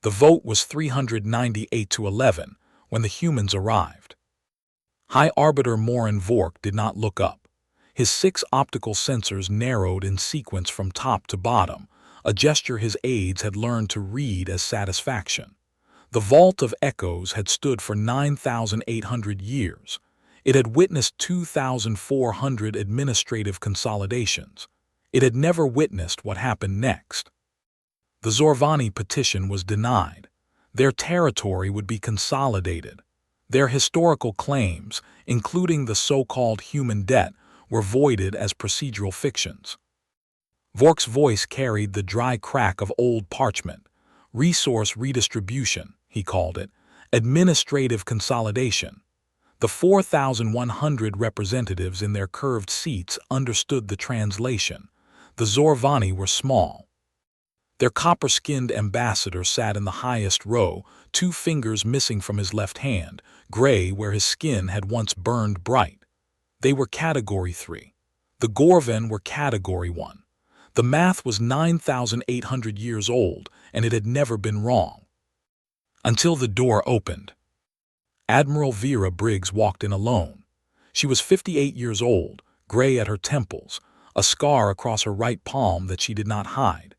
The vote was 398 to 11 when the humans arrived. High Arbiter Morin Vork did not look up. His 6 optical sensors narrowed in sequence from top to bottom, a gesture his aides had learned to read as satisfaction. The Vault of Echoes had stood for 9,800 years. It had witnessed 2,400 administrative consolidations. It had never witnessed what happened next. The Zorvani petition was denied. Their territory would be consolidated. Their historical claims, including the so-called human debt, were voided as procedural fictions. Vork's voice carried the dry crack of old parchment. Resource redistribution, he called it, administrative consolidation. The 4,100 representatives in their curved seats understood the translation. The Zorvani were small. Their copper-skinned ambassador sat in the highest row, 2 fingers missing from his left hand, gray where his skin had once burned bright. They were Category 3. The Gorven were Category 1. The math was 9,800 years old, and it had never been wrong. Until the door opened. Admiral Vera Briggs walked in alone. She was 58 years old, gray at her temples, a scar across her right palm that she did not hide.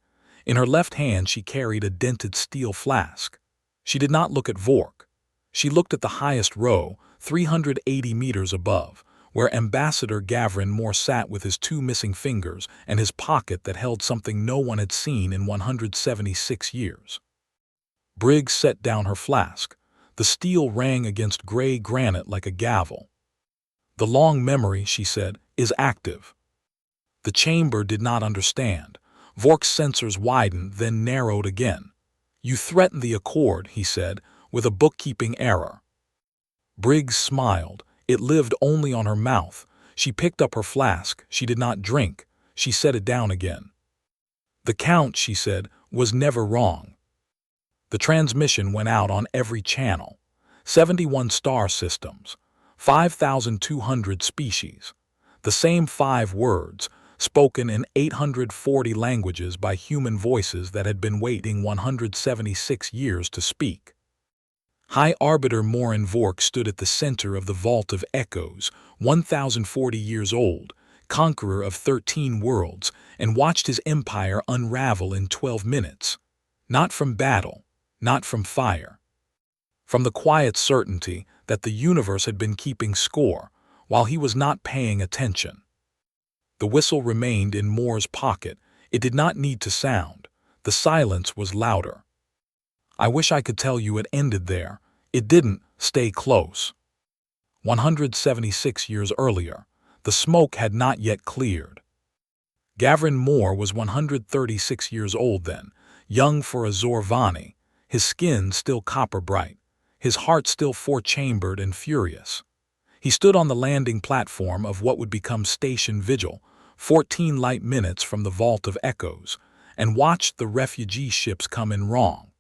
In her left hand she carried a dented steel flask. She did not look at Vork. She looked at the highest row, 380 meters above, where Ambassador Gavrin Moore sat with his 2 missing fingers and his pocket that held something no one had seen in 176 years. Briggs set down her flask. The steel rang against gray granite like a gavel. "The long memory," she said, "is active." The chamber did not understand. Vork's sensors widened, then narrowed again. "You threatened the accord," he said, with a bookkeeping error. Briggs smiled. It lived only on her mouth. She picked up her flask. She did not drink. She set it down again. "The count," she said, "was never wrong." The transmission went out on every channel. 71 star systems. 5,200 species. The same 5 words, spoken in 840 languages by human voices that had been waiting 176 years to speak. High Arbiter Morin Vork stood at the center of the Vault of Echoes, 1,040 years old, conqueror of 13 worlds, and watched his empire unravel in 12 minutes. Not from battle, not from fire. From the quiet certainty that the universe had been keeping score, while he was not paying attention. The whistle remained in Moore's pocket. It did not need to sound. The silence was louder. "I wish I could tell you it ended there. It didn't. Stay close." 176 years earlier, the smoke had not yet cleared. Gavrin Moore was 136 years old then, young for a Zorvani, his skin still copper-bright, his heart still 4-chambered and furious. He stood on the landing platform of what would become Station Vigil, 14 light minutes from the Vault of Echoes, and watched the refugee ships come in wrong.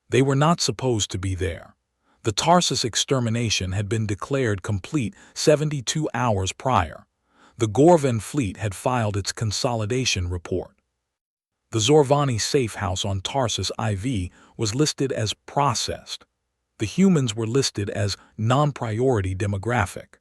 They were not supposed to be there. The Tarsus extermination had been declared complete 72 hours prior. The Gorven fleet had filed its consolidation report. The Zorvani safe house on Tarsus IV was listed as processed. The humans were listed as non-priority demographic.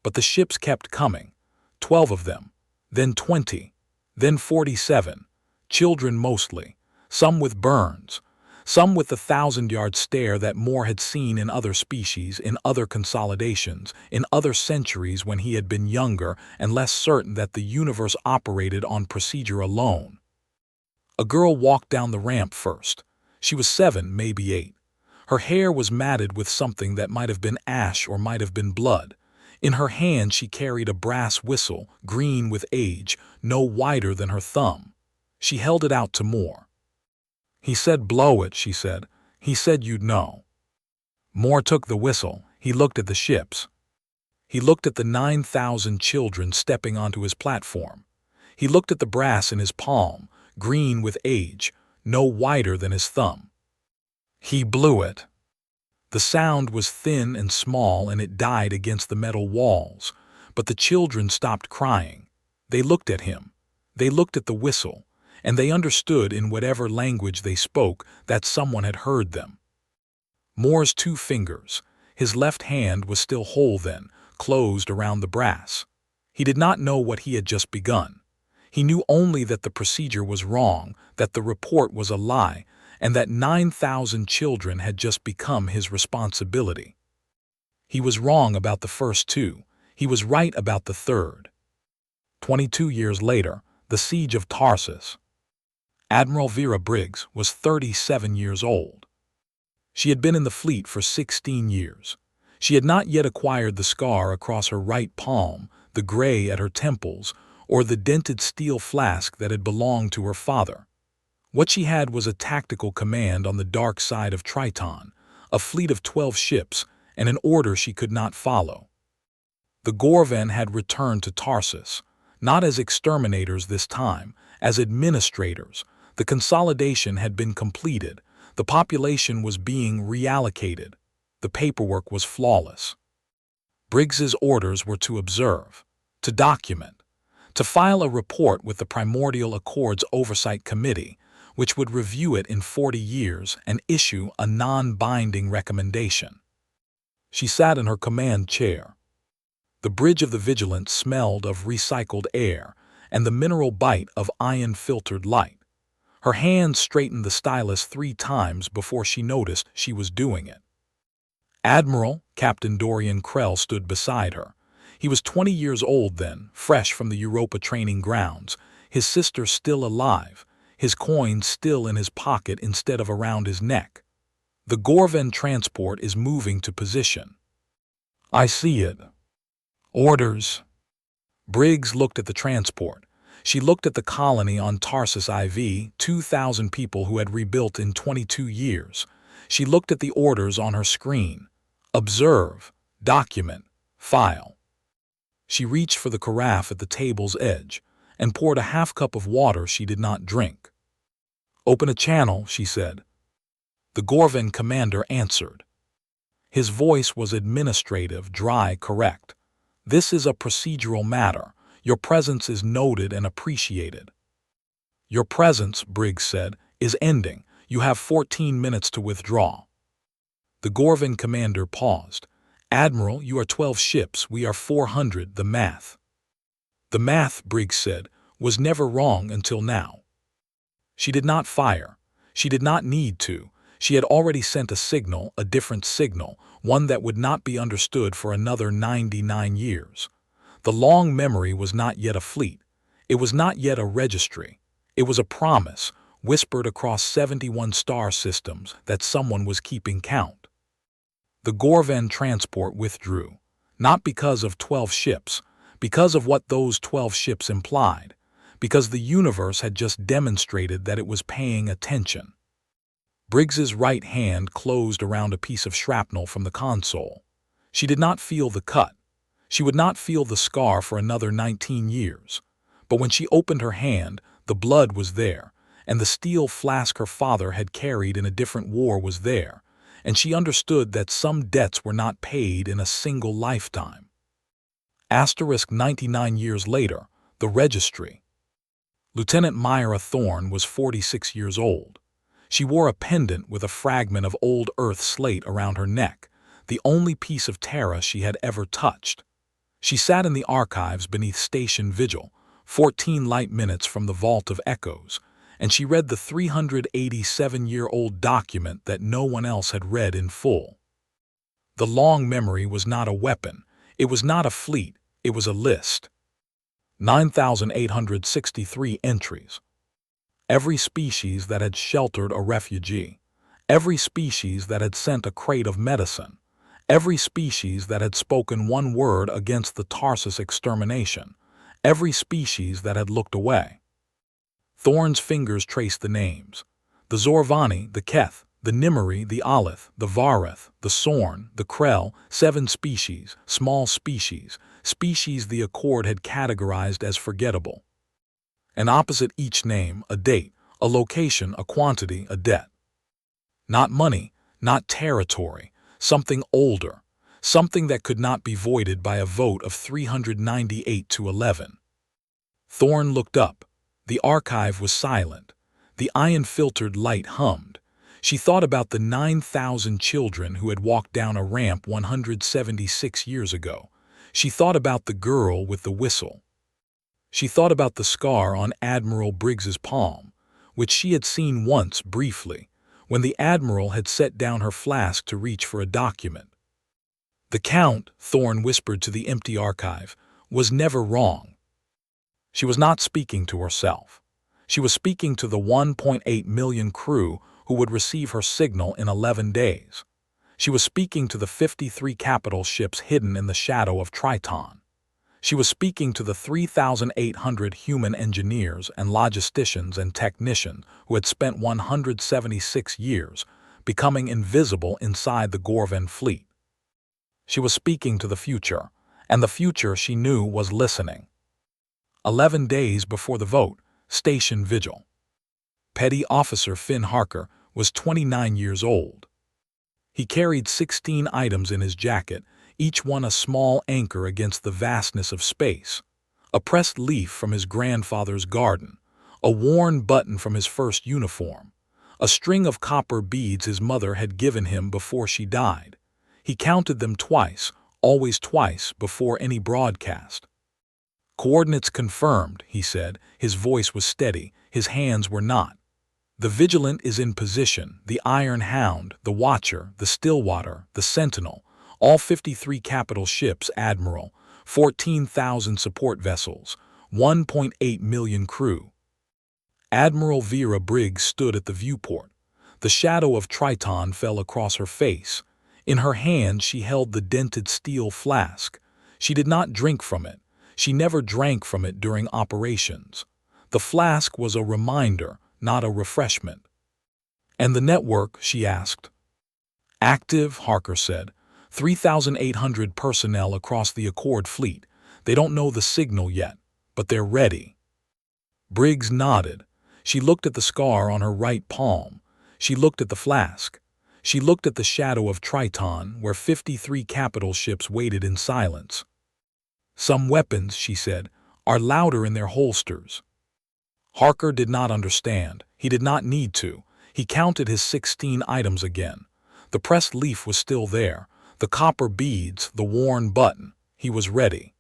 But the ships kept coming, 12 of them, then 20, then 47, children mostly, some with burns, some with the 1,000-yard stare that Moore had seen in other species, in other consolidations, in other centuries when he had been younger and less certain that the universe operated on procedure alone. A girl walked down the ramp first. She was 7, maybe 8. Her hair was matted with something that might have been ash or might have been blood. In her hand she carried a brass whistle, green with age, no wider than her thumb. She held it out to Moore. "He said blow it," she said. "He said you'd know." Moore took the whistle. He looked at the ships. He looked at the 9,000 children stepping onto his platform. He looked at the brass in his palm, green with age, no wider than his thumb. He blew it. The sound was thin and small, and it died against the metal walls. But the children stopped crying. They looked at him. They looked at the whistle. and they understood in whatever language they spoke that someone had heard them. Moore's 2 fingers. His left hand was still whole then, closed around the brass. He did not know what he had just begun. He knew only that the procedure was wrong, that the report was a lie, and that 9,000 children had just become his responsibility. He was wrong about the first 2. He was right about the third. 22 years later, the siege of Tarsus. Admiral Vera Briggs was 37 years old. She had been in the fleet for 16 years. She had not yet acquired the scar across her right palm, the gray at her temples, or the dented steel flask that had belonged to her father. What she had was a tactical command on the dark side of Triton, a fleet of 12 ships, and an order she could not follow. The Gorven had returned to Tarsus, not as exterminators this time, as administrators. The consolidation had been completed. The population was being reallocated. The paperwork was flawless. Briggs's orders were to observe, to document, to file a report with the Primordial Accords Oversight Committee, which would review it in 40 years and issue a non-binding recommendation. She sat in her command chair. The bridge of the Vigilant smelled of recycled air and the mineral bite of ion-filtered light. Her hand straightened the stylus 3 times before she noticed she was doing it. Admiral Captain Dorian Krell stood beside her. He was 20 years old then, fresh from the Europa training grounds, his sister still alive, his coins still in his pocket instead of around his neck. The Gorven transport is moving to position. I see it. Orders. Briggs looked at the transport. She looked at the colony on Tarsus IV, 2,000 people who had rebuilt in 22 years. She looked at the orders on her screen. Observe, document, file. She reached for the carafe at the table's edge and poured a half cup of water she did not drink. Open a channel, she said. The Gorven commander answered. His voice was administrative, dry, correct. This is a procedural matter. Your presence is noted and appreciated. Your presence, Briggs said, is ending. You have 14 minutes to withdraw. The Gorven commander paused. Admiral, you are 12 ships, we are 400, the math. The math, Briggs said, was never wrong until now. She did not fire. She did not need to. She had already sent a signal, a different signal, one that would not be understood for another 99 years. The long memory was not yet a fleet. It was not yet a registry. It was a promise, whispered across 71 star systems, that someone was keeping count. The Gorven transport withdrew, not because of 12 ships, because of what those 12 ships implied, because the universe had just demonstrated that it was paying attention. Briggs's right hand closed around a piece of shrapnel from the console. She did not feel the cut. She would not feel the scar for another 19 years. But when she opened her hand, the blood was there, and the steel flask her father had carried in a different war was there, and she understood that some debts were not paid in a single lifetime. 99 years later, the registry. Lieutenant Myra Thorne was 46 years old. She wore a pendant with a fragment of old Earth slate around her neck, the only piece of Terra she had ever touched. She sat in the archives beneath Station Vigil, 14 light minutes from the Vault of Echoes, and she read the 387-year-old document that no one else had read in full. The long memory was not a weapon, it was not a fleet, it was a list. 9,863 entries. Every species that had sheltered a refugee, every species that had sent a crate of medicine, every species that had spoken one word against the Tarsus extermination, every species that had looked away. Thorne's fingers traced the names. The Zorvani, the Keth, the Nimeri, the Alith, the Vareth, the Sorn, the Krell, 7 species, small species, species the Accord had categorized as forgettable. And opposite each name, a date, a location, a quantity, a debt. Not money, not territory, something older, something that could not be voided by a vote of 398 to 11. Thorne looked up. The archive was silent. The ion-filtered light hummed. She thought about the 9,000 children who had walked down a ramp 176 years ago. She thought about the girl with the whistle. She thought about the scar on Admiral Briggs's palm, which she had seen once briefly, when the Admiral had set down her flask to reach for a document. The Count, Thorne whispered to the empty archive, was never wrong. She was not speaking to herself. She was speaking to the 1.8 million crew who would receive her signal in 11 days. She was speaking to the 53 capital ships hidden in the shadow of Triton. She was speaking to the 3,800 human engineers and logisticians and technicians who had spent 176 years becoming invisible inside the Gorvan fleet. She was speaking to the future, and the future she knew was listening. 11 days before the vote, station vigil. Petty Officer Finn Harker was 29 years old. He carried 16 items in his jacket, each one a small anchor against the vastness of space. A pressed leaf from his grandfather's garden, a worn button from his first uniform, a string of copper beads his mother had given him before she died. He counted them twice, always twice, before any broadcast. "Coordinates confirmed," he said. His voice was steady, his hands were not. "The Vigilant is in position, the Iron Hound, the Watcher, the Stillwater, the Sentinel, all 53 capital ships, Admiral, 14,000 support vessels, 1.8 million crew." Admiral Vera Briggs stood at the viewport. The shadow of Triton fell across her face. In her hand she held the dented steel flask. She did not drink from it. She never drank from it during operations. The flask was a reminder, not a refreshment. "And the network?" she asked. "Active," Harker said. 3,800 personnel across the Accord fleet. They don't know the signal yet, but they're ready. Briggs nodded. She looked at the scar on her right palm. She looked at the flask. She looked at the shadow of Triton, where 53 capital ships waited in silence. "Some weapons," she said, "are louder in their holsters." Harker did not understand. He did not need to. He counted his 16 items again. The pressed leaf was still there, the copper beads, the worn button. He was ready.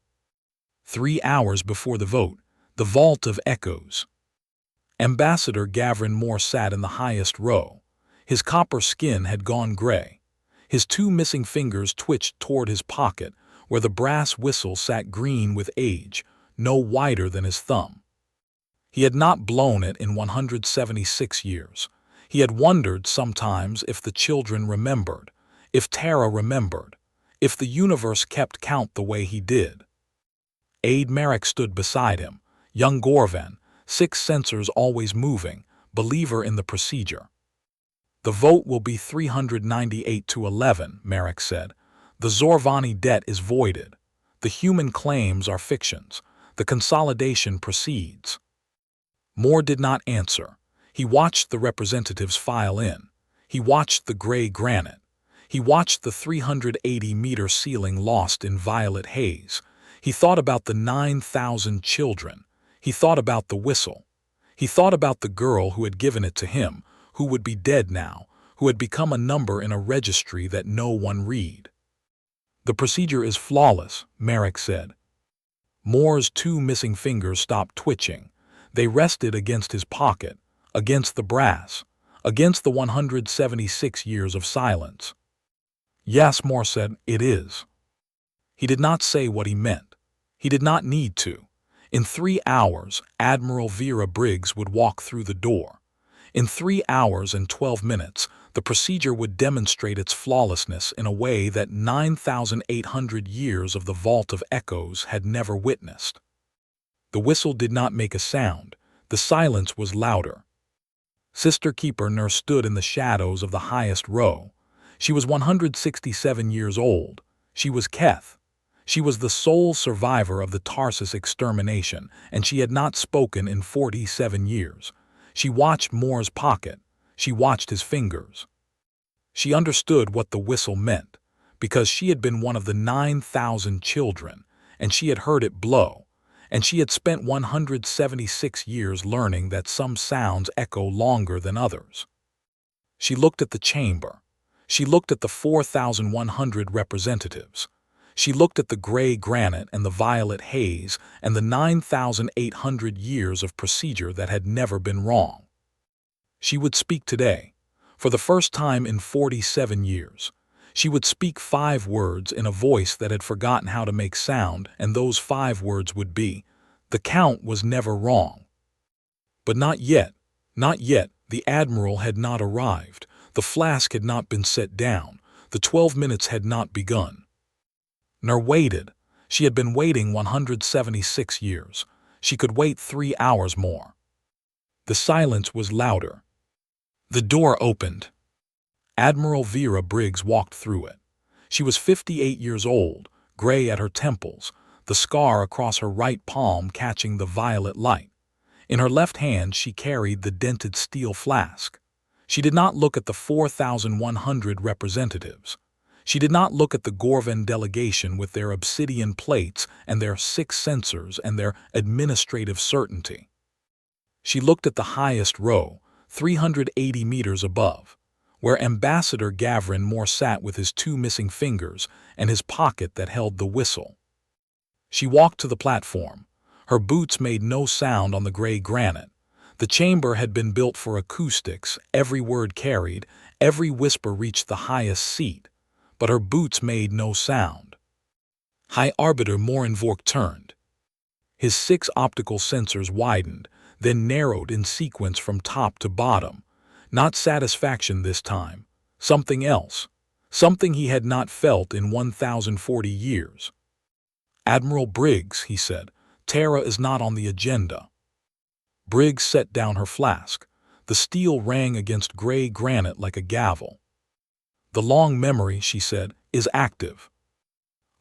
3 hours before the vote, the Vault of Echoes. Ambassador Gavin Moore sat in the highest row. His copper skin had gone gray. His 2 missing fingers twitched toward his pocket, where the brass whistle sat green with age, no wider than his thumb. He had not blown it in 176 years. He had wondered sometimes if the children remembered, if Tara remembered, if the universe kept count the way he did. Aide Merrick stood beside him, young Gorvan, 6 sensors always moving, believer in the procedure. "The vote will be 398 to 11, Merrick said. "The Zorvani debt is voided. The human claims are fictions. The consolidation proceeds." Moore did not answer. He watched the representatives file in. He watched the gray granite. He watched the 380-meter ceiling lost in violet haze. He thought about the 9,000 children. He thought about the whistle. He thought about the girl who had given it to him, who would be dead now, who had become a number in a registry that no one read. "The procedure is flawless," Merrick said. Moore's 2 missing fingers stopped twitching. They rested against his pocket, against the brass, against the 176 years of silence. "Yes," Moore said, "it is." He did not say what he meant. He did not need to. In 3 hours, Admiral Vera Briggs would walk through the door. In 3 hours and 12 minutes, the procedure would demonstrate its flawlessness in a way that 9,800 years of the Vault of Echoes had never witnessed. The whistle did not make a sound. The silence was louder. Sister Keeper Nurse stood in the shadows of the highest row. She was 167 years old. She was Keth. She was the sole survivor of the Tarsus extermination, and she had not spoken in 47 years. She watched Moore's pocket. She watched his fingers. She understood what the whistle meant, because she had been one of the 9,000 children, and she had heard it blow, and she had spent 176 years learning that some sounds echo longer than others. She looked at the chamber. She looked at the 4,100 representatives. She looked at the gray granite and the violet haze and the 9,800 years of procedure that had never been wrong. She would speak today, for the first time in 47 years. She would speak 5 words in a voice that had forgotten how to make sound, and those 5 words would be, "The Count was never wrong." But not yet, not yet. The Admiral had not arrived. The flask had not been set down. The 12 minutes had not begun. Nur waited. She had been waiting 176 years. She could wait 3 hours more. The silence was louder. The door opened. Admiral Vera Briggs walked through it. She was 58 years old, gray at her temples, the scar across her right palm catching the violet light. In her left hand she carried the dented steel flask. She did not look at the 4,100 representatives. She did not look at the Gorvan delegation with their obsidian plates and their 6 censors and their administrative certainty. She looked at the highest row, 380 meters above, where Ambassador Gavrin Moore sat with his 2 missing fingers and his pocket that held the whistle. She walked to the platform. Her boots made no sound on the gray granite. The chamber had been built for acoustics. Every word carried, every whisper reached the highest seat, but her boots made no sound. High Arbiter Morenvork turned. His 6 optical sensors widened, then narrowed in sequence from top to bottom. Not satisfaction this time. Something else. Something he had not felt in 1,040 years. "Admiral Briggs," he said, "Terra is not on the agenda." Briggs set down her flask. The steel rang against gray granite like a gavel. "The long memory," she said, "is active."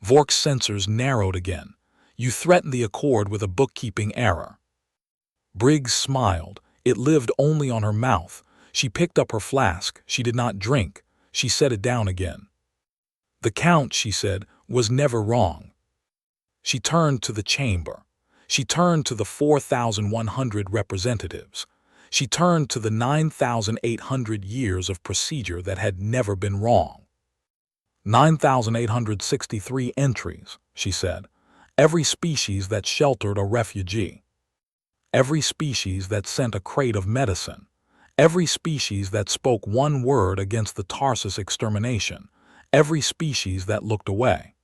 Vork's sensors narrowed again. "You threatened the Accord with a bookkeeping error." Briggs smiled. It lived only on her mouth. She picked up her flask. She did not drink. She set it down again. "The Count," she said, "was never wrong." She turned to the chamber. She turned to the 4,100 representatives. She turned to the 9,800 years of procedure that had never been wrong. 9,863 entries, she said. Every species that sheltered a refugee. Every species that sent a crate of medicine. Every species that spoke 1 word against the Tarsus extermination. Every species that looked away.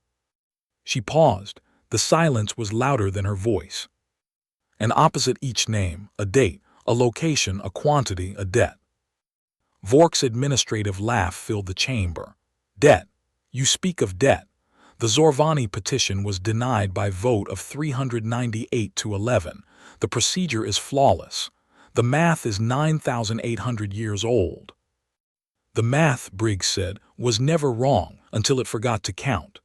She paused. The silence was louder than her voice. And opposite each name, a date, a location, a quantity, a debt. Vork's administrative laugh filled the chamber. "Debt. You speak of debt." The Zorvani petition was denied by vote of 398 to 11. The procedure is flawless. The math is 9,800 years old. The math, Briggs said, was never wrong until it forgot to count.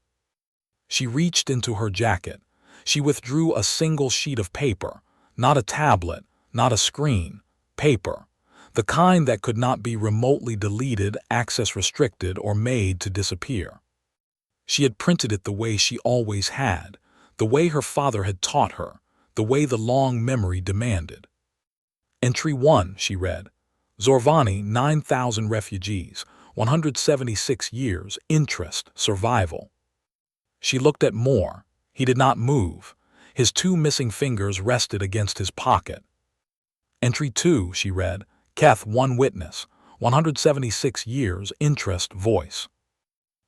She reached into her jacket. She withdrew a single sheet of paper, not a tablet, not a screen, paper. The kind that could not be remotely deleted, access restricted, or made to disappear. She had printed it the way she always had, the way her father had taught her, the way the long memory demanded. Entry 1, she read. Zorvani, 9,000 refugees, 176 years, interest, survival. She looked at Moore. He did not move. His 2 missing fingers rested against his pocket. Entry 2, she read. Keth, 1 witness, 176 years, interest, voice.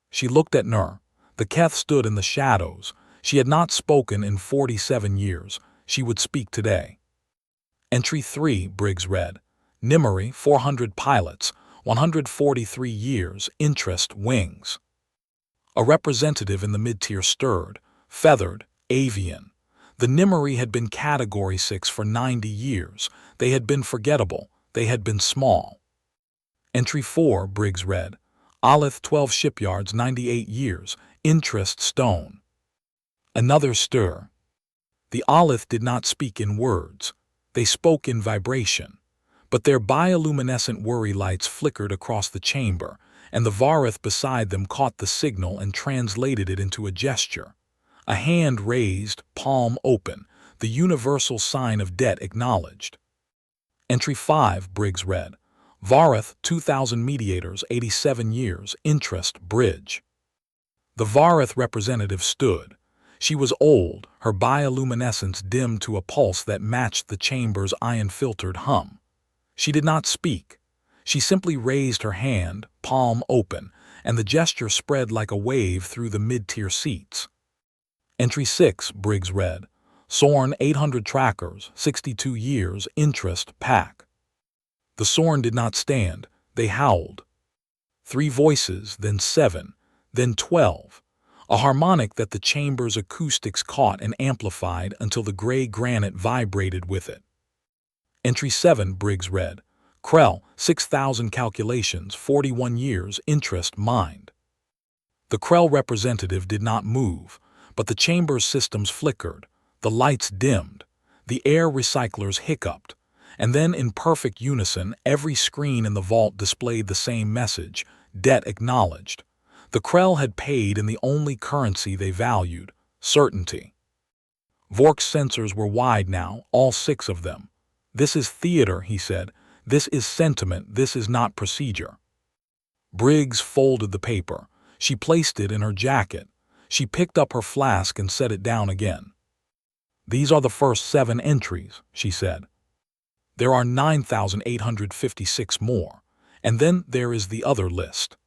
She looked at Nur. The Keth stood in the shadows. She had not spoken in 47 years. She would speak today. Entry 3, Briggs read. Nimeri, 400 pilots, 143 years, interest, wings. A representative in the mid-tier stirred, feathered, avian. The Nimeri had been Category 6 for 90 years. They had been forgettable. They had been small. Entry 4, Briggs read. Olith, 12 shipyards, 98 years, interest, stone. Another stir. The Olith did not speak in words. They spoke in vibration. But their bioluminescent worry lights flickered across the chamber, and the Varith beside them caught the signal and translated it into a gesture. A hand raised, palm open. the universal sign of debt acknowledged. Entry 5, Briggs read. Vareth, 2000 mediators, 87 years, interest, bridge. The Vareth representative stood. She was old, her bioluminescence dimmed to a pulse that matched the chamber's ion-filtered hum. She did not speak. She simply raised her hand, palm open, and the gesture spread like a wave through the mid-tier seats. Entry 6, Briggs read. Sorn, 800 trackers, 62 years, interest, pack. The Sorn did not stand. They howled. 3 voices, then 7, then 12. A harmonic that the chamber's acoustics caught and amplified until the gray granite vibrated with it. Entry 7, Briggs read. Krell, 6,000 calculations, 41 years, interest, mind. The Krell representative did not move, but the chamber's systems flickered, the lights dimmed, the air recyclers hiccuped, and then in perfect unison every screen in the vault displayed the same message, debt acknowledged. The Krell had paid in the only currency they valued, certainty. Vork's sensors were wide now, all 6 of them. This is theater, he said. This is sentiment, this is not procedure. Briggs folded the paper. She placed it in her jacket. She picked up her flask and set it down again. These are the first 7 entries, she said. There are 9,856 more, and then there is the other list.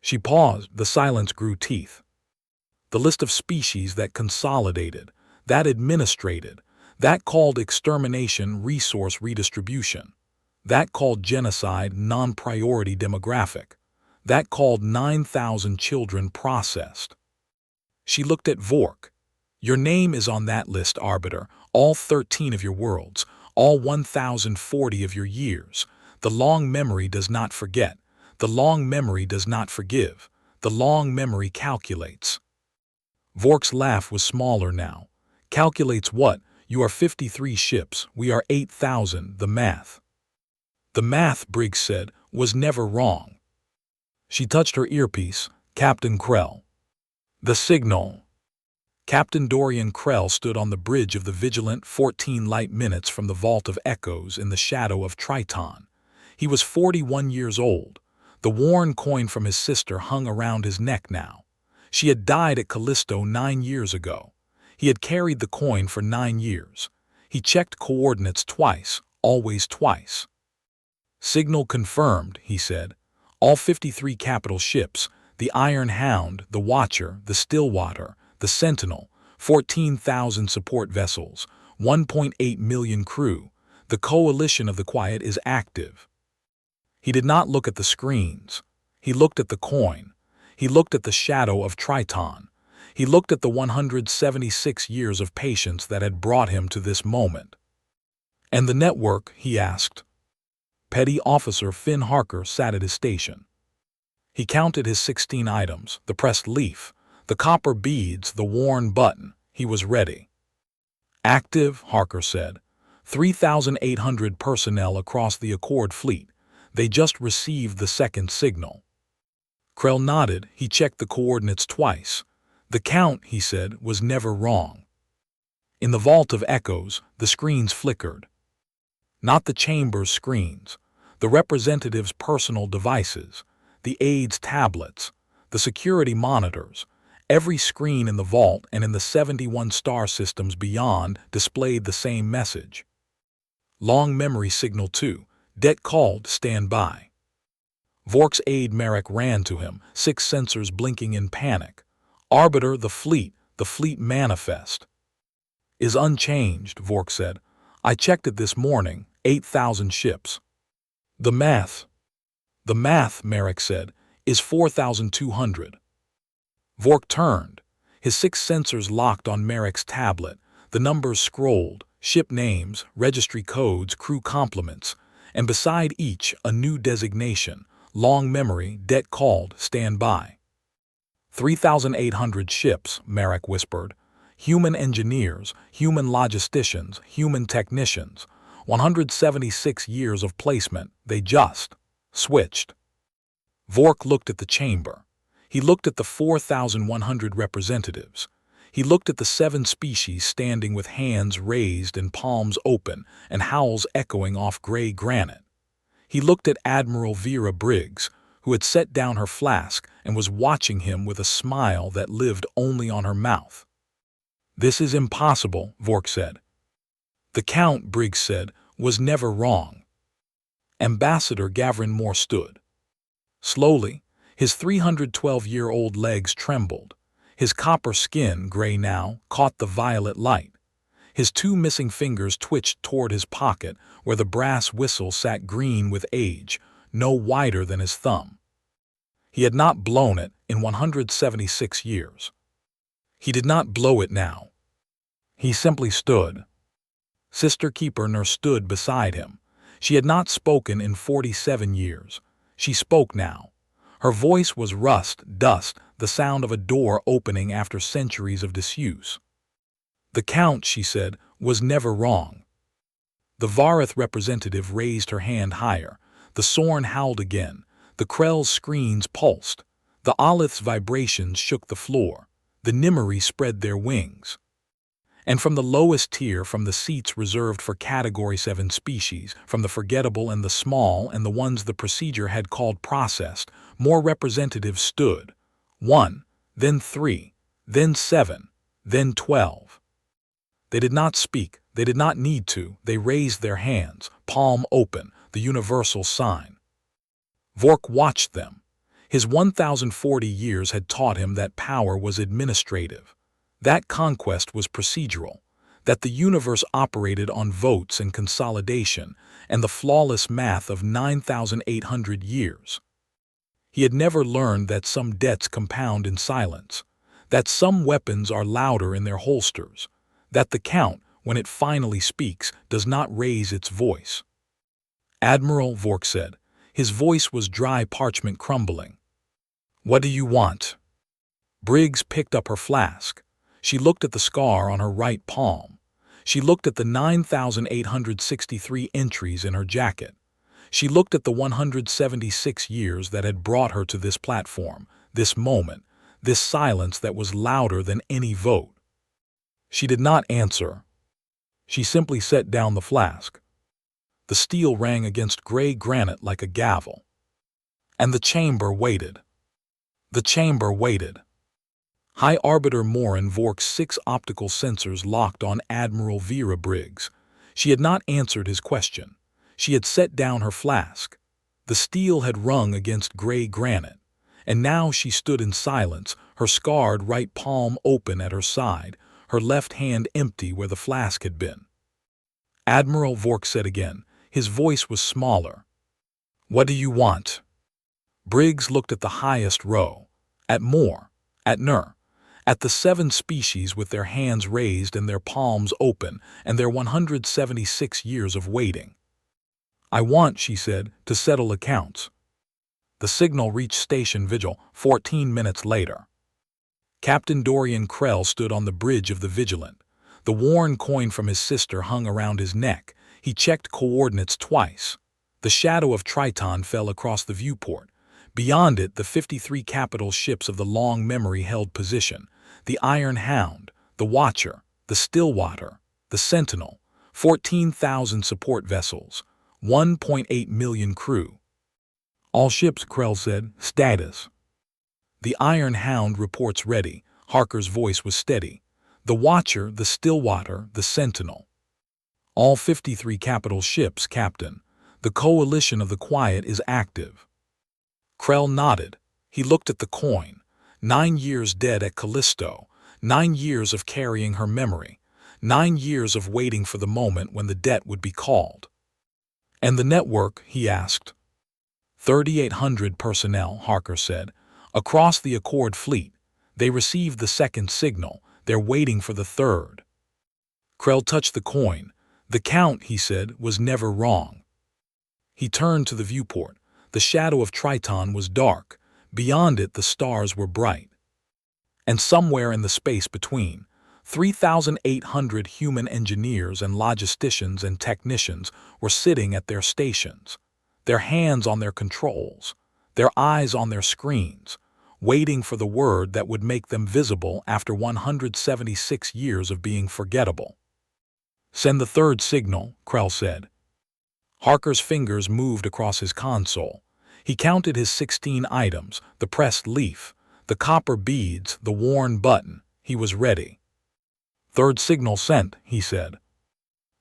She paused, the silence grew teeth. The list of species that consolidated, that administrated, that called extermination resource redistribution, that called genocide non-priority demographic, that called 9,000 children processed. She looked at Vork. Your name is on that list, Arbiter, all 13 of your worlds, all 1,040 of your years. The long memory does not forget. The long memory does not forgive. The long memory calculates. Vork's laugh was smaller now. Calculates what? You are 53 ships. We are 8,000. The math. The math, Briggs said, was never wrong. She touched her earpiece. Captain Krell. The signal. Captain Dorian Krell stood on the bridge of the vigilant 14 light minutes from the Vault of Echoes in the shadow of Triton. He was 41 years old. The worn coin from his sister hung around his neck now. She had died at Callisto 9 years ago. He had carried the coin for 9 years. He checked coordinates twice, always twice. Signal confirmed, he said. All 53 capital ships, the Iron Hound, the Watcher, the Stillwater, the Sentinel, 14,000 support vessels, 1.8 million crew. The coalition of the Quiet is active. He did not look at the screens. He looked at the coin. He looked at the shadow of Triton. He looked at the 176 years of patience that had brought him to this moment. And the network, he asked. Petty Officer Finn Harker sat at his station. He counted his 16 items, the pressed leaf, the copper beads, the worn button. He was ready. Active, Harker said. 3,800 personnel across the Accord fleet. They just received the second signal. Krell nodded. He checked the coordinates twice. The count, he said, was never wrong. In the Vault of Echoes, the screens flickered. Not the chamber's screens, the representative's personal devices, the aides' tablets, the security monitors. Every screen in the vault and in the 71 star systems beyond displayed the same message. Long memory signal 2. Debt called, stand by. Vork's aide Merrick ran to him, 6 sensors blinking in panic. Arbiter, the fleet manifest. Is unchanged, Vork said. I checked it this morning, 8,000 ships. The math, Merrick said, is 4,200. Vork turned. His 6 sensors locked on Merrick's tablet. The numbers scrolled, ship names, registry codes, crew complements, and beside each a new designation, long memory, debt called, stand by. 3,800 ships, Merrick whispered. Human engineers, human logisticians, human technicians. 176 years of placement, they just switched. Vork looked at the chamber. He looked at the 4,100 representatives. He looked at the 7 species standing with hands raised and palms open and howls echoing off gray granite. He looked at Admiral Vera Briggs, who had set down her flask and was watching him with a smile that lived only on her mouth. "This is impossible," Vork said. "The Count," Briggs said, "was never wrong." Ambassador Gavrin Moore stood. Slowly, his 312-year-old legs trembled. His copper skin, gray now, caught the violet light. His 2 missing fingers twitched toward his pocket, where the brass whistle sat green with age, no wider than his thumb. He had not blown it in 176 years. He did not blow it now. He simply stood. Sister Keeper Nurse stood beside him. She had not spoken in 47 years. She spoke now. Her voice was rust, dust, the sound of a door opening after centuries of disuse. "The Count," she said, "was never wrong." The Vareth representative raised her hand higher. The Sorn howled again. The Krell's screens pulsed. The Olith's vibrations shook the floor. The Nimeri spread their wings. And from the lowest tier, from the seats reserved for Category 7 species, from the forgettable and the small and the ones the procedure had called processed, more representatives stood. 1, then 3, then 7, then 12. They did not speak. They did not need to. They raised their hands, palm open, the universal sign. Vork watched them. His 1,040 years had taught him that power was administrative, that conquest was procedural, that the universe operated on votes and consolidation and the flawless math of 9,800 years. He had never learned that some debts compound in silence, that some weapons are louder in their holsters, that the Count, when it finally speaks, does not raise its voice. "Admiral," Vork said. His voice was dry parchment crumbling. "What do you want?" Briggs picked up her flask. She looked at the scar on her right palm. She looked at the 9,863 entries in her jacket. She looked at the 176 years that had brought her to this platform, this moment, this silence that was louder than any vote. She did not answer. She simply set down the flask. The steel rang against gray granite like a gavel. And the chamber waited. The chamber waited. High Arbiter Moore and Vork's 6 optical sensors locked on Admiral Vera Briggs. She had not answered his question. She had set down her flask. The steel had rung against gray granite. And now she stood in silence, her scarred right palm open at her side, her left hand empty where the flask had been. "Admiral," Vork said again. His voice was smaller. "What do you want?" Briggs looked at the highest row, at Moore, at Nur, at the 7 species with their hands raised and their palms open and their 176 years of waiting. "I want," she said, "to settle accounts." The signal reached Station Vigil 14 minutes later. Captain Dorian Krell stood on the bridge of the Vigilant. The worn coin from his sister hung around his neck. He checked coordinates twice. The shadow of Triton fell across the viewport. Beyond it, the 53 capital ships of the long memory held position. The Iron Hound, the Watcher, the Stillwater, the Sentinel, 14,000 support vessels, 1.8 million crew. "All ships," Krell said. "Status." "The Iron Hound reports ready." Harker's voice was steady. "The Watcher, the Stillwater, the Sentinel." "All 53 capital ships, Captain. The Coalition of the Quiet is active." Krell nodded. He looked at the coin. 9 years dead at Callisto. 9 years of carrying her memory. 9 years of waiting for the moment when the debt would be called. "And the network?" he asked. 3,800 personnel, Harker said. "Across the Accord fleet. They received the 2nd signal. They're waiting for the 3rd. Krell touched the coin. "The Count," he said, "was never wrong." He turned to the viewport. The shadow of Triton was dark. Beyond it, the stars were bright. And somewhere in the space between, 3,800 human engineers and logisticians and technicians were sitting at their stations, their hands on their controls, their eyes on their screens, waiting for the word that would make them visible after 176 years of being forgettable. "Send the third signal," Krell said. Harker's fingers moved across his console. He counted his 16 items, the pressed leaf, the copper beads, the worn button. He was ready. "Third signal sent," he said.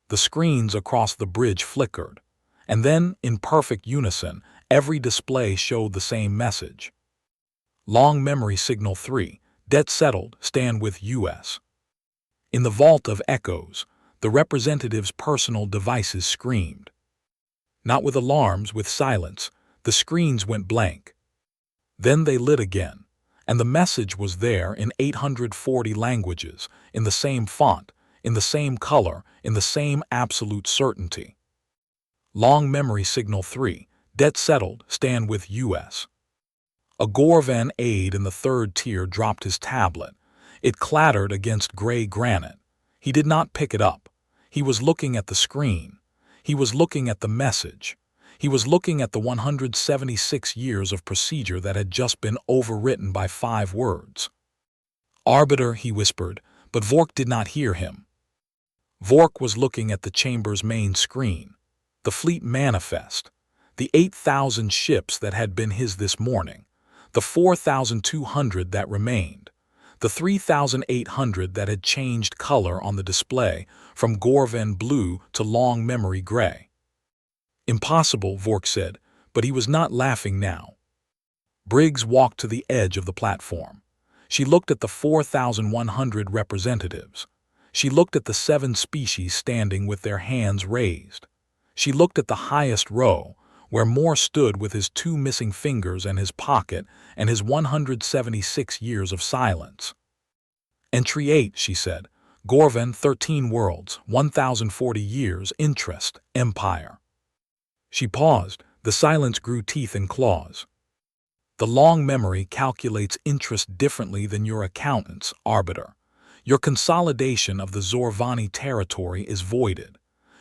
The screens across the bridge flickered, and then, in perfect unison, every display showed the same message. "Long memory signal 3, debt settled, stand with U.S." In the vault of echoes, the representative's personal devices screamed. Not with alarms, with silence, the screens went blank. Then they lit again, and the message was there in 840 languages, in the same font, in the same color, in the same absolute certainty. "Long memory signal 3, debt settled, stand with U.S." A Gorvan aide in the third tier dropped his tablet. It clattered against gray granite. He did not pick it up. He was looking at the screen. He was looking at the message. He was looking at the 176 years of procedure that had just been overwritten by 5 words. "Arbiter," he whispered, but Vork did not hear him. Vork was looking at the chamber's main screen, the fleet manifest, the 8,000 ships that had been his this morning, the 4,200 that remained, the 3,800 that had changed color on the display from Gorvan blue to long memory gray. "Impossible," Vork said, but he was not laughing now. Briggs walked to the edge of the platform. She looked at the 4,100 representatives. She looked at the 7 species standing with their hands raised. She looked at the highest row, where Moore stood with his 2 missing fingers and his pocket and his 176 years of silence. "Entry 8, she said. "Gorvan, 13 worlds, 1,040 years, interest, empire." She paused. The silence grew teeth and claws. "The long memory calculates interest differently than your accountants, Arbiter. Your consolidation of the Zorvani territory is voided.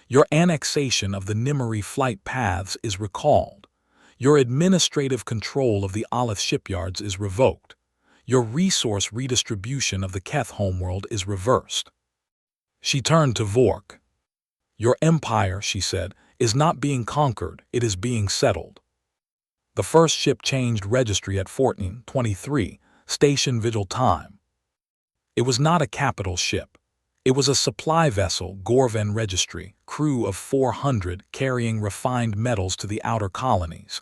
Your annexation of the Nimeri flight paths is recalled. Your administrative control of the Aleph shipyards is revoked. Your resource redistribution of the Keth homeworld is reversed." She turned to Vork. "Your empire," she said, "is not being conquered, it is being settled." The first ship changed registry at 14:23, station vigil time. It was not a capital ship. It was a supply vessel, Gorvan registry, crew of 400 carrying refined metals to the outer colonies.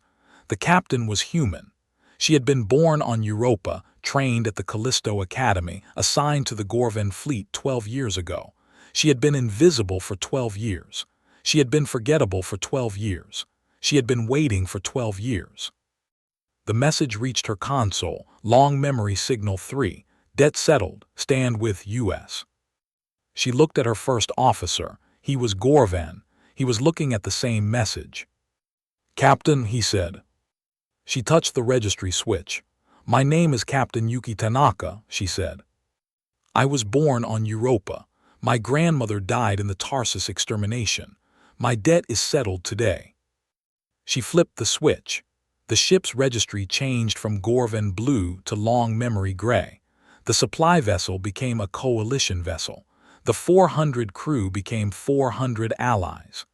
The captain was human. She had been born on Europa, trained at the Callisto Academy, assigned to the Gorvan fleet 12 years ago. She had been invisible for 12 years. She had been forgettable for 12 years. She had been waiting for 12 years. The message reached her console, long memory signal 3, debt settled, stand with U.S. She looked at her first officer. He was Gorvan. He was looking at the same message. "Captain," he said. She touched the registry switch. "My name is Captain Yuki Tanaka," she said. "I was born on Europa. My grandmother died in the Tarsus extermination. My debt is settled today." She flipped the switch. The ship's registry changed from Gorvan blue to long memory gray. The supply vessel became a coalition vessel. The 400 crew became 400 allies.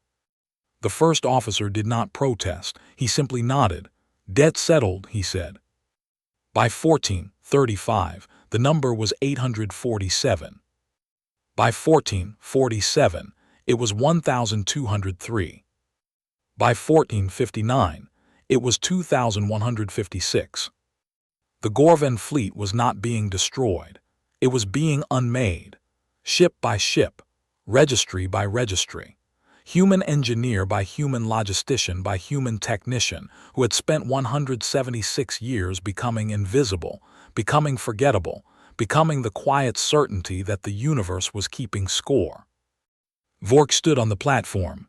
The first officer did not protest. He simply nodded. "Debt settled," he said. By 14:35, the number was 847. By 14:47, it was 1,203. By 14:59, it was 2,156. The Gorvan fleet was not being destroyed. It was being unmade. Ship by ship, registry by registry. Human engineer by human logistician by human technician who had spent 176 years becoming invisible, becoming forgettable, becoming the quiet certainty that the universe was keeping score. Vork stood on the platform.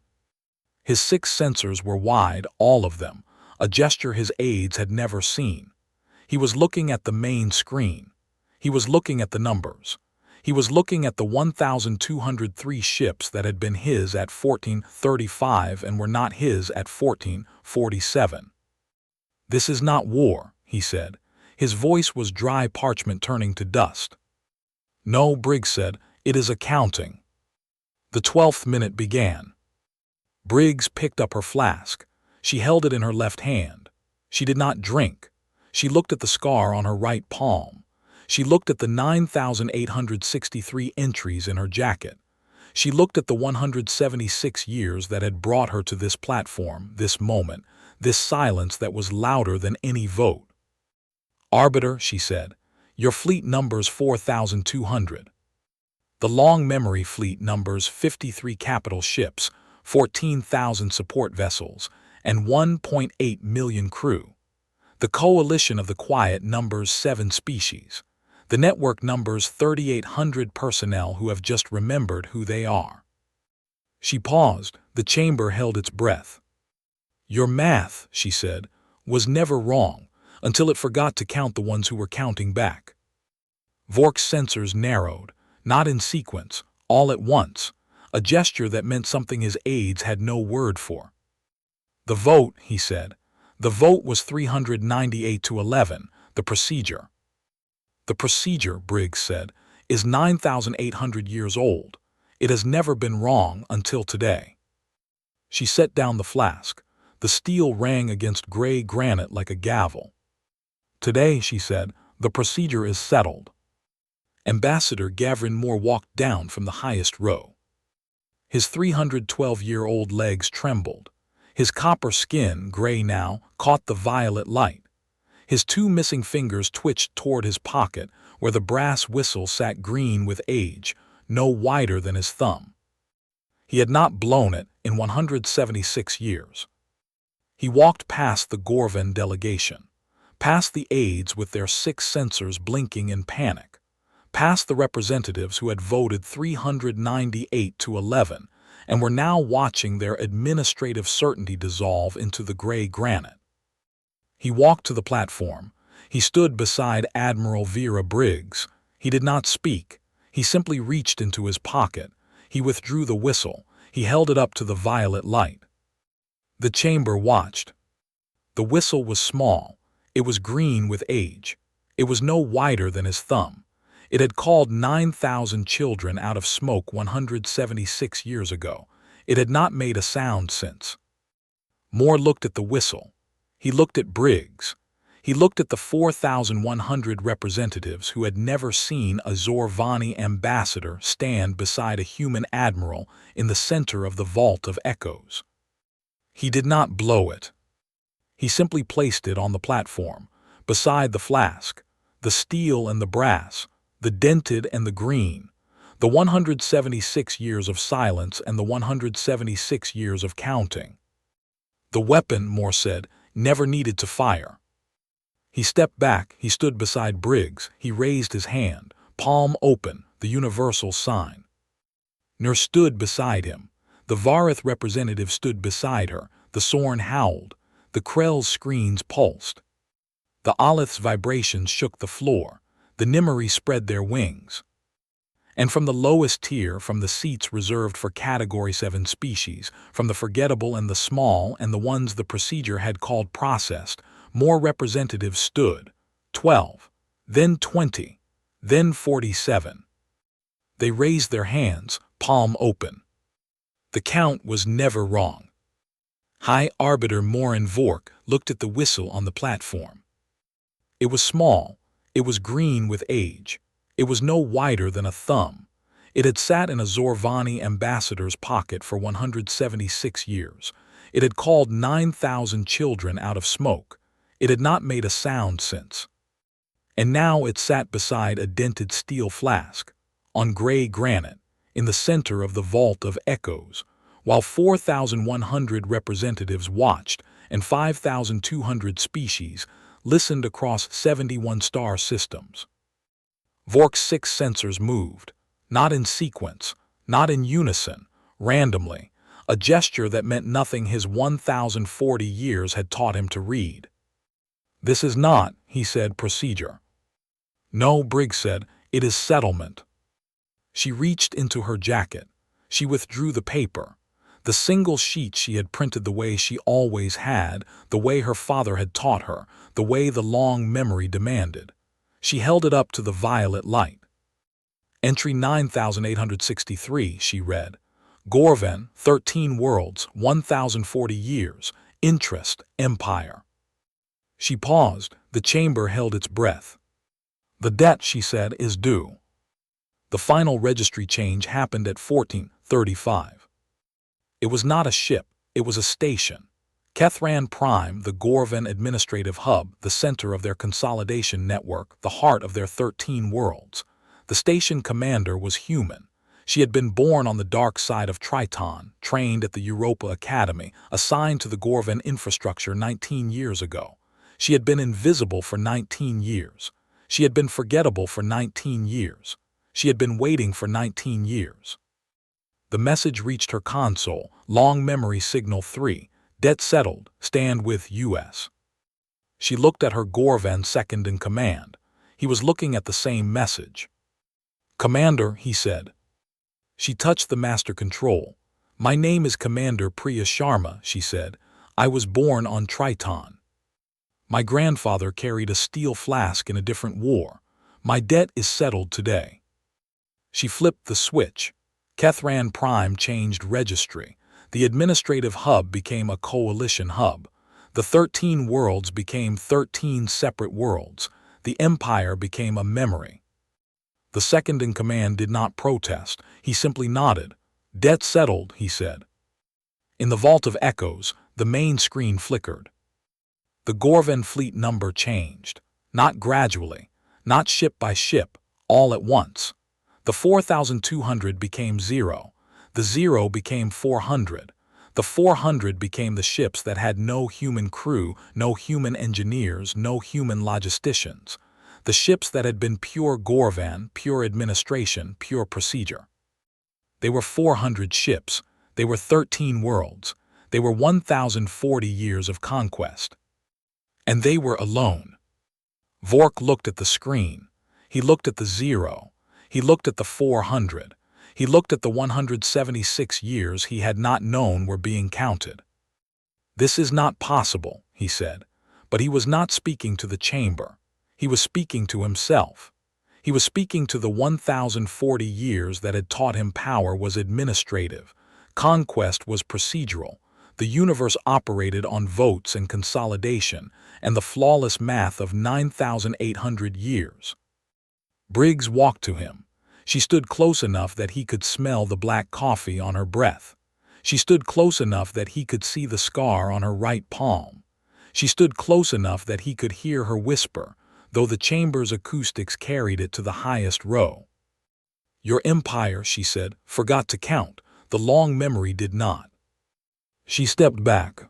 His 6 sensors were wide, all of them, a gesture his aides had never seen. He was looking at the main screen. He was looking at the numbers. He was looking at the 1,203 ships that had been his at 14:35 and were not his at 14:47. "This is not war," he said. His voice was dry parchment turning to dust. "No," Briggs said, "it is accounting." The 12th minute began. Briggs picked up her flask. She held it in her left hand. She did not drink. She looked at the scar on her right palm. She looked at the 9,863 entries in her jacket. She looked at the 176 years that had brought her to this platform, this moment, this silence that was louder than any vote. "Arbiter," she said, "your fleet numbers 4,200. The long memory fleet numbers 53 capital ships, 14,000 support vessels, and 1.8 million crew. The coalition of the quiet numbers 7 species. The network numbers 3,800 personnel who have just remembered who they are." She paused. The chamber held its breath. "Your math," she said, "was never wrong until it forgot to count the ones who were counting back." Vork's sensors narrowed, not in sequence, all at once, a gesture that meant something his aides had no word for. "The vote," he said. "The vote was 398 to 11, the procedure." "The procedure," Briggs said, "is 9,800 years old. It has never been wrong until today." She set down the flask. The steel rang against gray granite like a gavel. "Today," she said, "the procedure is settled." Ambassador Gavrin Moore walked down from the highest row. His 312-year-old legs trembled. His copper skin, gray now, caught the violet light. His 2 missing fingers twitched toward his pocket, where the brass whistle sat green with age, no wider than his thumb. He had not blown it in 176 years. He walked past the Gorvan delegation, past the aides with their 6 sensors blinking in panic, past the representatives who had voted 398 to 11 and were now watching their administrative certainty dissolve into the gray granite. He walked to the platform. He stood beside Admiral Vera Briggs. He did not speak. He simply reached into his pocket. He withdrew the whistle. He held it up to the violet light. The chamber watched. The whistle was small. It was green with age. It was no wider than his thumb. It had called 9,000 children out of smoke 176 years ago. It had not made a sound since. Moore looked at the whistle. He looked at Briggs. He looked at the 4,100 representatives who had never seen a Zorvani ambassador stand beside a human admiral in the center of the vault of echoes. He did not blow it. He simply placed it on the platform, beside the flask, the steel and the brass, the dented and the green, the 176 years of silence and the 176 years of counting. The weapon, Moore said, never needed to fire. He stepped back. He stood beside Briggs. He raised his hand, palm open, the universal sign. Nur stood beside him. The Varith representative stood beside her. The Sorn howled. The Krell's screens pulsed. The Aleth's vibrations shook the floor. The Nimeri spread their wings. And from the lowest tier, from the seats reserved for Category 7 species, from the forgettable and the small and the ones the procedure had called processed, more representatives stood. 12, then 20, then 47. They raised their hands, palm open. The count was never wrong. High Arbiter Morin Vork looked at the whistle on the platform. It was small. It was green with age. It was no wider than a thumb. It had sat in a Zorvani ambassador's pocket for 176 years. It had called 9,000 children out of smoke. It had not made a sound since. And now it sat beside a dented steel flask, on gray granite, in the center of the vault of echoes, while 4,100 representatives watched and 5,200 species listened across 71 star systems. Vork's 6 sensors moved, not in sequence, not in unison, randomly, a gesture that meant nothing his 1,040 years had taught him to read. "This is not," he said, "procedure." "No," Briggs said, "it is settlement." She reached into her jacket. She withdrew the paper. The single sheet she had printed the way she always had, the way her father had taught her, the way the long memory demanded. She held it up to the violet light. Entry 9863, she read. Gorven, 13 worlds, 1040 years, interest, empire. She paused. The chamber held its breath. The debt, she said, is due. The final registry change happened at 14:35. It was not a ship, it was a station. Kethran Prime, the Gorven administrative hub, the center of their consolidation network, the heart of their 13 worlds. The station commander was human. She had been born on the dark side of Triton, trained at the Europa Academy, assigned to the Gorven infrastructure 19 years ago. She had been invisible for 19 years. She had been forgettable for 19 years. She had been waiting for 19 years. The message reached her console, long memory signal 3, debt settled, stand with U.S. She looked at her Gorven second in command. He was looking at the same message. Commander, he said. She touched the master control. My name is Commander Priya Sharma, she said. I was born on Triton. My grandfather carried a steel flask in a different war. My debt is settled today. She flipped the switch. Kethran Prime changed registry. The administrative hub became a coalition hub. The 13 worlds became 13 separate worlds. The empire became a memory. The second in command did not protest. He simply nodded. Debt settled, he said. In the vault of echoes, the main screen flickered. The Gorven fleet number changed. Not gradually, not ship by ship, all at once. The 4,200 became 0. The 0 became 400. The 400 became the ships that had no human crew, no human engineers, no human logisticians. The ships that had been pure Gorvan, pure administration, pure procedure. They were 400 ships. They were 13 worlds. They were 1,040 years of conquest. And they were alone. Vork looked at the screen. He looked at the 0. He looked at the 400. He looked at the 176 years he had not known were being counted. This is not possible, he said. But he was not speaking to the chamber. He was speaking to himself. He was speaking to the 1,040 years that had taught him power was administrative. Conquest was procedural. The universe operated on votes and consolidation, and the flawless math of 9,800 years. Briggs walked to him. She stood close enough that he could smell the black coffee on her breath. She stood close enough that he could see the scar on her right palm. She stood close enough that he could hear her whisper, though the chamber's acoustics carried it to the highest row. Your empire, she said, forgot to count. The long memory did not. She stepped back.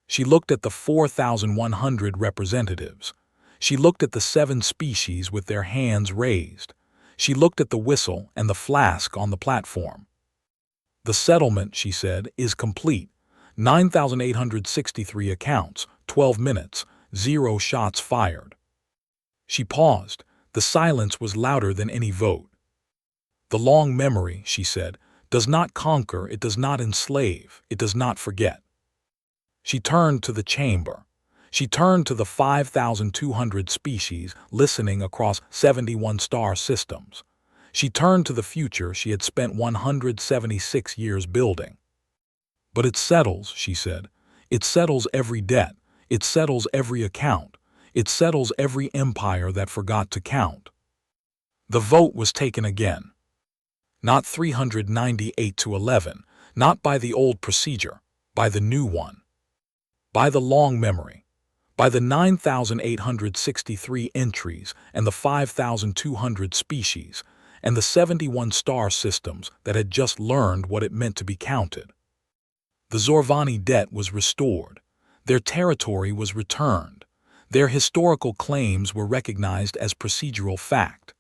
She looked at the 4,100 representatives. She looked at the 7 species with their hands raised. She looked at the whistle and the flask on the platform. The settlement, she said, is complete. 9,863 accounts, 12 minutes, 0 shots fired. She paused. The silence was louder than any vote. The long memory, she said, does not conquer, it does not enslave, it does not forget. She turned to the chamber. She turned to the 5,200 species listening across 71 star systems. She turned to the future she had spent 176 years building. But it settles, she said. It settles every debt. It settles every account. It settles every empire that forgot to count. The vote was taken again. Not 398-11, not by the old procedure, by the new one. By the long memory. By the 9,863 entries and the 5,200 species and the 71 star systems that had just learned what it meant to be counted. The Zorvani debt was restored. Their territory was returned. Their historical claims were recognized as procedural fact.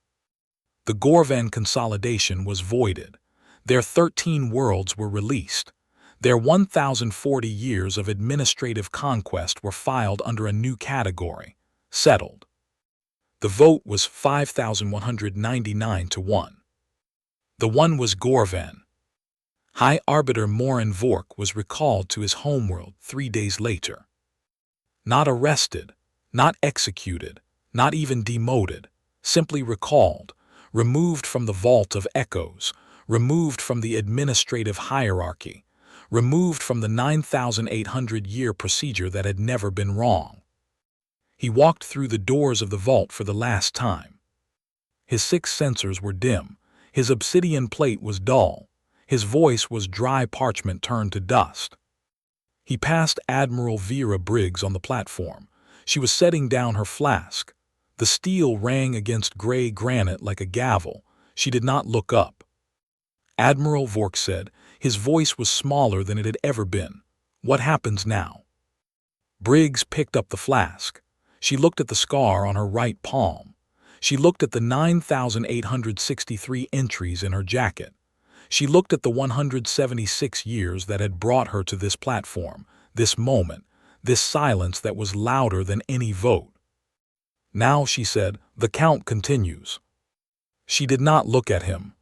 The Gorvan consolidation was voided. Their 13 worlds were released. Their 1,040 years of administrative conquest were filed under a new category, settled. The vote was 5,199-1. The one was Gorvan. High Arbiter Morin Vork was recalled to his homeworld 3 days later. Not arrested, not executed, not even demoted, simply recalled, removed from the vault of echoes, removed from the administrative hierarchy, removed from the 9,800-year procedure that had never been wrong. He walked through the doors of the vault for the last time. His 6 sensors were dim, his obsidian plate was dull, his voice was dry parchment turned to dust. He passed Admiral Vera Briggs on the platform. She was setting down her flask. The steel rang against gray granite like a gavel. She did not look up. Admiral Vork said. His voice was smaller than it had ever been. "What happens now?" Briggs picked up the flask. She looked at the scar on her right palm. She looked at the 9,863 entries in her jacket. She looked at the 176 years that had brought her to this platform, this moment, this silence that was louder than any vote. "Now," she said, "the count continues." She did not look at him.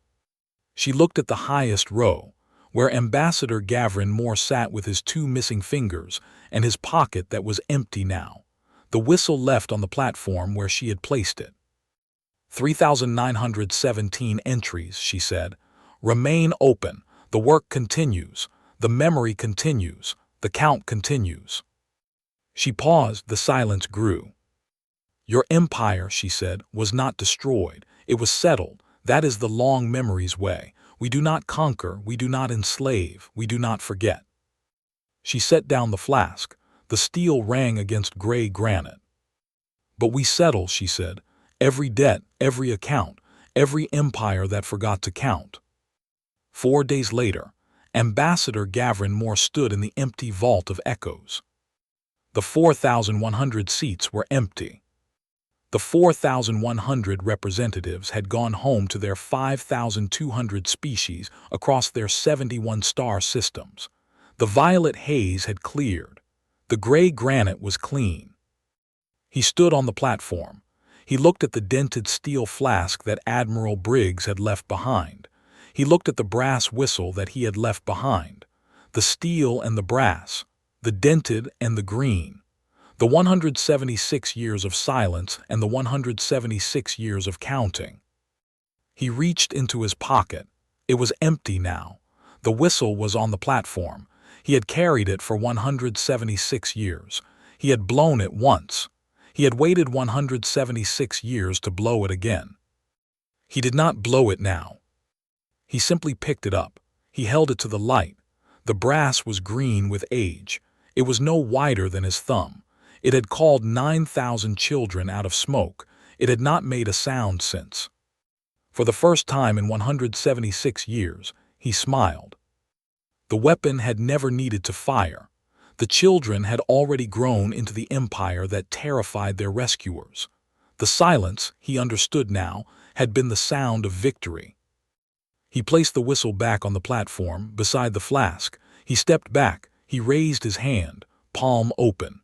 She looked at the highest row, where Ambassador Gavrin Moore sat with his 2 missing fingers and his pocket that was empty now, the whistle left on the platform where she had placed it. 3,917 entries, she said. "Remain open. The work continues. The memory continues. The count continues." She paused. The silence grew. "Your empire," she said, "was not destroyed. It was settled. That is the long memory's way. We do not conquer. We do not enslave. We do not forget." She set down the flask. The steel rang against gray granite. "But we settle," she said. "Every debt, every account, every empire that forgot to count." 4 days later, Ambassador Gavrin Moore stood in the empty vault of echoes. The 4,100 seats were empty. The 4,100 representatives had gone home to their 5,200 species across their 71 star systems. The violet haze had cleared. The gray granite was clean. He stood on the platform. He looked at the dented steel flask that Admiral Briggs had left behind. He looked at the brass whistle that he had left behind. The steel and the brass, the dented and the green. The 176 years of silence and the 176 years of counting. He reached into his pocket. It was empty now. The whistle was on the platform. He had carried it for 176 years. He had blown it once. He had waited 176 years to blow it again. He did not blow it now. He simply picked it up. He held it to the light. The brass was green with age. It was no wider than his thumb. It had called 9,000 children out of smoke. It had not made a sound since. For the first time in 176 years, he smiled. The weapon had never needed to fire. The children had already grown into the empire that terrified their rescuers. The silence, he understood now, had been the sound of victory. He placed the whistle back on the platform, beside the flask. He stepped back. He raised his hand, palm open.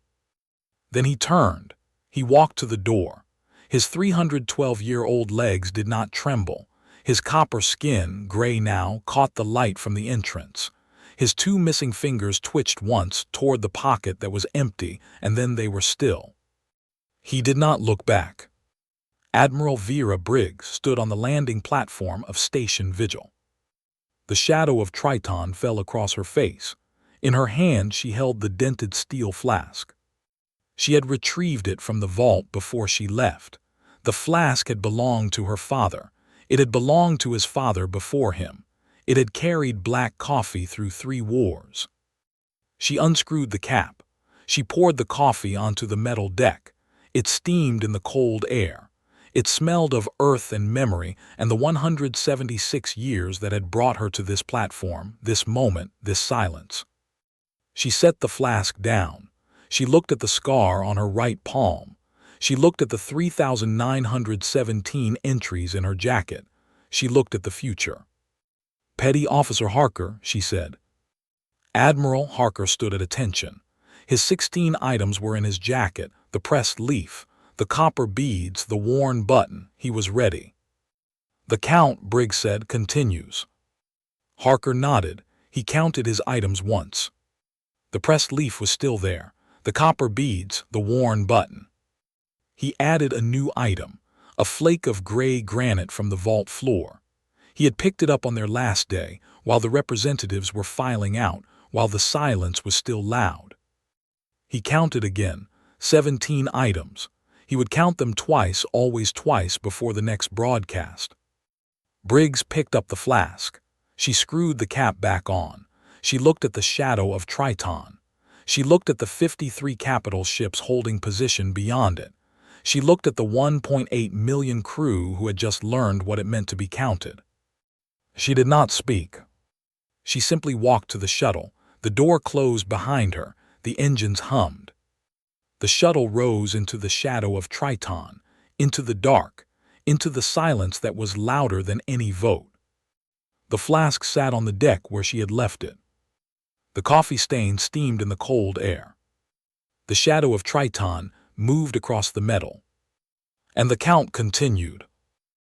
Then he turned. He walked to the door. His 312-year-old legs did not tremble. His copper skin, gray now, caught the light from the entrance. His 2 missing fingers twitched once toward the pocket that was empty, and then they were still. He did not look back. Admiral Vera Briggs stood on the landing platform of Station Vigil. The shadow of Triton fell across her face. In her hand she held the dented steel flask. She had retrieved it from the vault before she left. The flask had belonged to her father. It had belonged to his father before him. It had carried black coffee through 3 wars. She unscrewed the cap. She poured the coffee onto the metal deck. It steamed in the cold air. It smelled of earth and memory and the 176 years that had brought her to this platform, this moment, this silence. She set the flask down. She looked at the scar on her right palm. She looked at the 3,917 entries in her jacket. She looked at the future. "Petty Officer Harker," she said. Admiral Harker stood at attention. His 16 items were in his jacket, the pressed leaf, the copper beads, the worn button. He was ready. "The count," Briggs said, "continues." Harker nodded. He counted his items once. The pressed leaf was still there, the copper beads, the worn button. He added a new item, a flake of gray granite from the vault floor. He had picked it up on their last day, while the representatives were filing out, while the silence was still loud. He counted again, 17 items. He would count them twice, always twice, before the next broadcast. Briggs picked up the flask. She screwed the cap back on. She looked at the shadow of Triton. She looked at the 53 capital ships holding position beyond it. She looked at the 1.8 million crew who had just learned what it meant to be counted. She did not speak. She simply walked to the shuttle. The door closed behind her. The engines hummed. The shuttle rose into the shadow of Triton, into the dark, into the silence that was louder than any vote. The flask sat on the deck where she had left it. The coffee stain steamed in the cold air. The shadow of Triton moved across the metal. And the count continued.